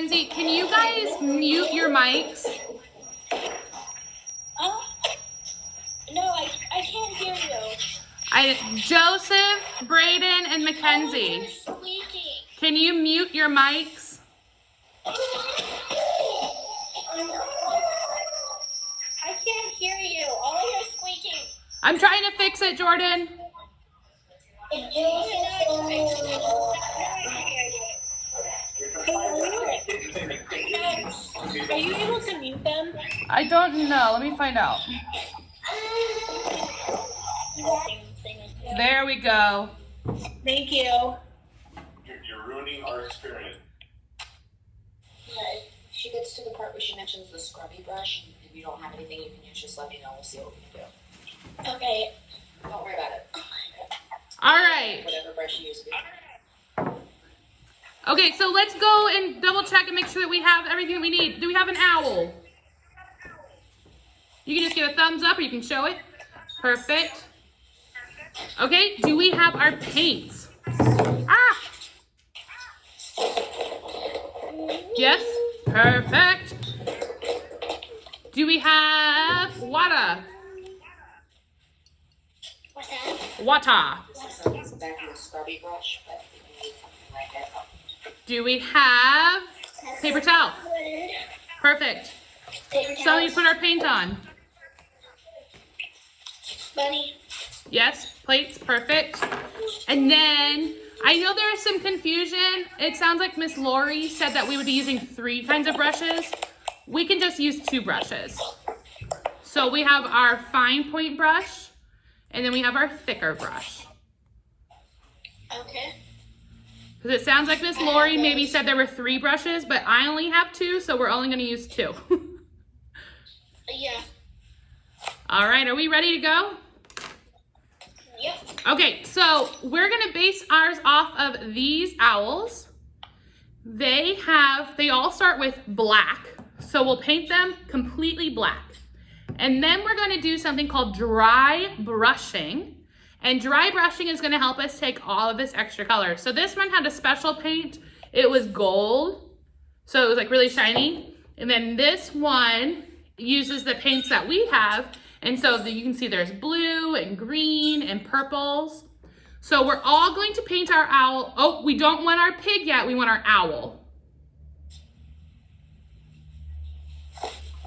Mackenzie, can you guys mute your mics? No, I can't hear you. Joseph, Braden, and Mackenzie. Can you mute your mics? I can't hear you. All I hear is squeaking. I'm trying to fix it, Jordan. Are you able to mute them? I don't know. Let me find out. There we go. Thank you. You're ruining our experience. If she gets to the part where she mentions the scrubby brush, and if you don't have anything you can use, just let me know. We'll see what we can do. Okay. Don't worry about it. All right. Whatever brush you use. Okay, so let's go and double check and make sure that we have everything that we need. Do we have an owl? You can just give a thumbs up or you can show it. Perfect. Okay, do we have our paints? Ah! Yes, perfect. Do we have water? What's that? Water. This is exactly a scrubby brush, but you can use something like that. Do we have paper towel? Perfect. So you put our paint on. Bunny. Yes, plates, perfect. And then, I know there is some confusion. It sounds like Miss Lori said that we would be using 3 kinds of brushes. We can just use 2 brushes. So we have our fine point brush, and then we have our thicker brush. Okay. Because it sounds like Miss Lori maybe said there were 3 brushes, but I only have 2, so we're only gonna use 2. Yeah. All right, are we ready to go? Yep. Okay, so we're gonna base ours off of these owls. They all start with black, so we'll paint them completely black. And then we're gonna do something called dry brushing. And dry brushing is gonna help us take all of this extra color. So this one had a special paint. It was gold, so it was like really shiny. And then this one uses the paints that we have. And so you can see there's blue and green and purples. So we're all going to paint our owl. Oh, we don't want our pig yet, we want our owl.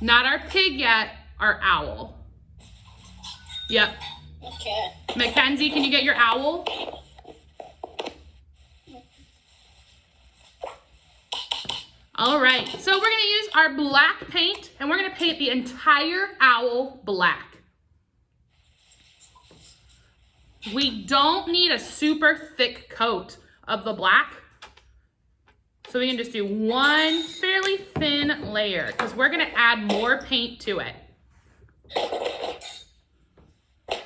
Not our pig yet, our owl. Yep. Okay. Mackenzie, can you get your owl? All right, so we're gonna use our black paint and we're gonna paint the entire owl black. We don't need a super thick coat of the black. So we can just do one fairly thin layer because we're gonna add more paint to it.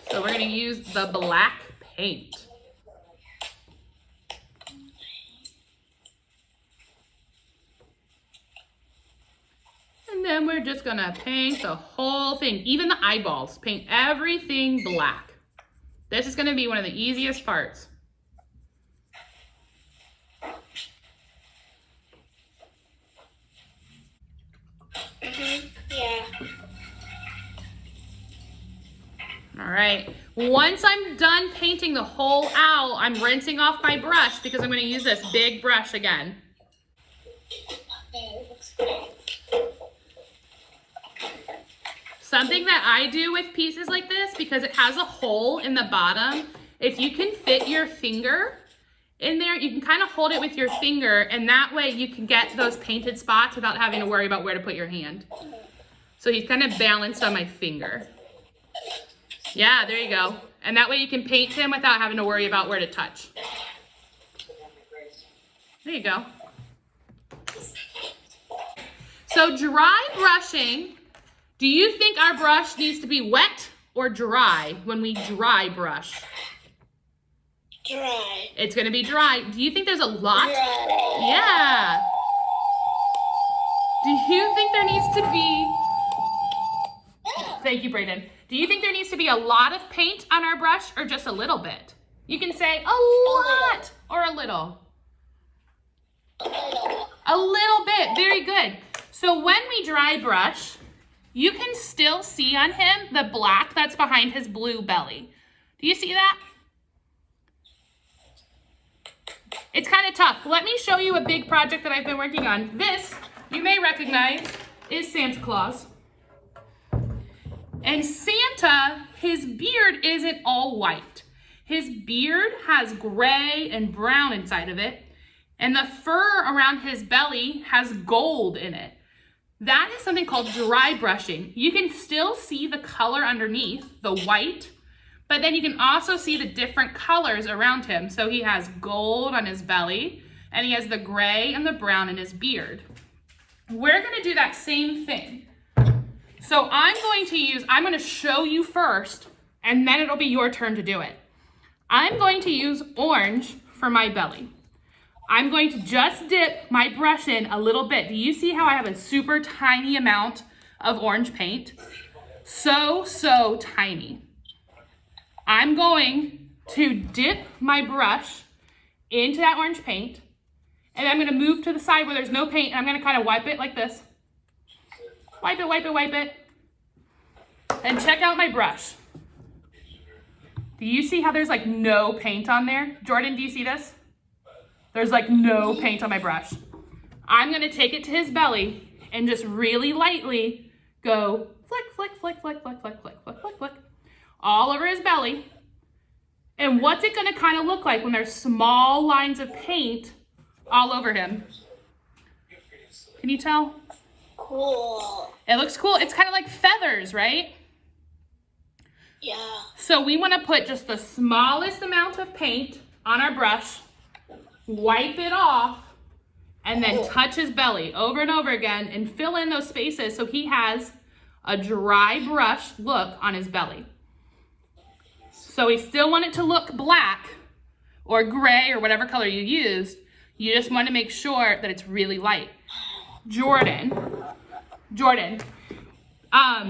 So we're gonna use the black paint. And then we're just gonna paint the whole thing, even the eyeballs. Paint everything black. This is gonna be one of the easiest parts. Yeah. All right, once I'm done painting the whole owl, I'm rinsing off my brush because I'm gonna use this big brush again. Okay, looks great. Something that I do with pieces like this, because it has a hole in the bottom, if you can fit your finger in there, you can kind of hold it with your finger, and that way you can get those painted spots without having to worry about where to put your hand. So he's kind of balanced on my finger. Yeah, there you go. And that way you can paint him without having to worry about where to touch. There you go. So dry brushing, do you think our brush needs to be wet or dry when we dry brush? Dry. It's gonna be dry. Do you think there's a lot? Dry. Yeah. Do you think there needs to be, thank you, Brayden. Do you think there needs to be a lot of paint on our brush or just a little bit? You can say a lot or a little. A little. A little bit. it, very good. So when we dry brush, you can still see on him the black that's behind his blue belly. Do you see that? It's kind of tough. Let me show you a big project that I've been working on. This, you may recognize, is Santa Claus. And Santa, his beard isn't all white. His beard has gray and brown inside of it, and the fur around his belly has gold in it. That is something called dry brushing. You can still see the color underneath, the white, but then you can also see the different colors around him. So he has gold on his belly, and he has the gray and the brown in his beard. We're gonna do that same thing. So I'm gonna show you first, and then it'll be your turn to do it. I'm going to use orange for my belly. I'm going to just dip my brush in a little bit. Do you see how I have a super tiny amount of orange paint? So tiny. I'm going to dip my brush into that orange paint, and I'm gonna move to the side where there's no paint, and I'm gonna kind of wipe it like this. Wipe it, wipe it, wipe it. And check out my brush. Do you see how there's like no paint on there? Jordan, do you see this? There's like no paint on my brush. I'm gonna take it to his belly and just really lightly go flick, flick, flick, flick, flick, flick, flick, flick, flick, flick, all over his belly. And what's it gonna kind of look like when there's small lines of paint all over him? Can you tell? Cool. It looks cool. It's kind of like feathers, right? Yeah. So we want to put just the smallest amount of paint on our brush, wipe it off, and then touch his belly over and over again and fill in those spaces so he has a dry brush look on his belly. So we still want it to look black or gray or whatever color you used. You just want to make sure that it's really light. Jordan,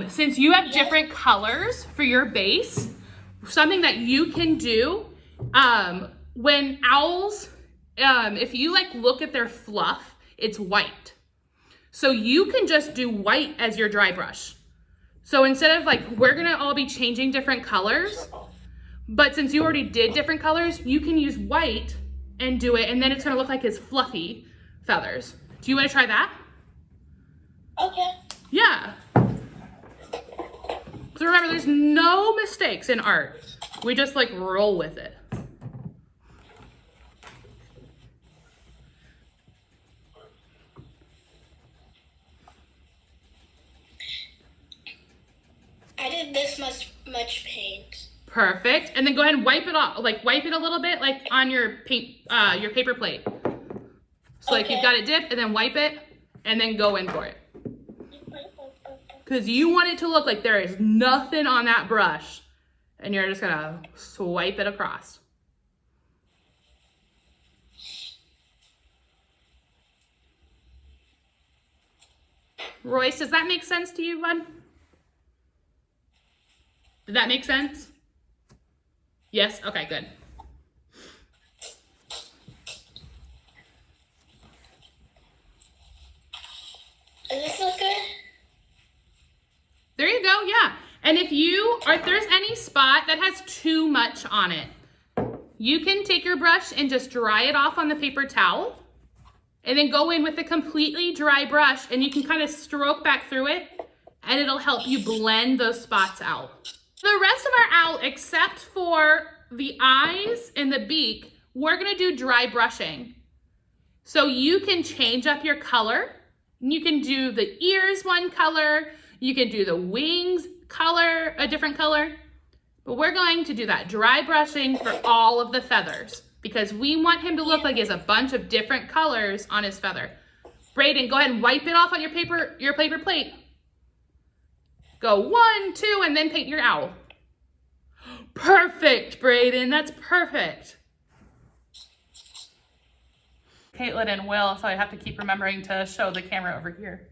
since you have different colors for your base, something that you can do when owls, if you like look at their fluff, it's white. So you can just do white as your dry brush. So instead of like, we're gonna all be changing different colors, but since you already did different colors, you can use white and do it, and then it's gonna look like his fluffy feathers. Do you wanna try that? Okay. Yeah. So remember, there's no mistakes in art. We just like roll with it. I did this much paint. Perfect. And then go ahead and wipe it off, like wipe it a little bit, like on your paper plate. So like you've got it dipped, and then wipe it, and then go in for it. Because you want it to look like there is nothing on that brush, and you're just gonna swipe it across. Royce, does that make sense to you, bud? Did that make sense? Yes? Okay, good. Does this look good? There you go, yeah. And if there's any spot that has too much on it, you can take your brush and just dry it off on the paper towel, and then go in with a completely dry brush, and you can kind of stroke back through it, and it'll help you blend those spots out. The rest of our owl, except for the eyes and the beak, we're gonna do dry brushing. So you can change up your color. You can do the ears one color, you can do the wings color, a different color, but we're going to do that dry brushing for all of the feathers because we want him to look like he has a bunch of different colors on his feather. Brayden, go ahead and wipe it off on your paper plate. Go 1, 2, and then paint your owl. Perfect, Brayden, that's perfect. Caitlin and Will, so I have to keep remembering to show the camera over here.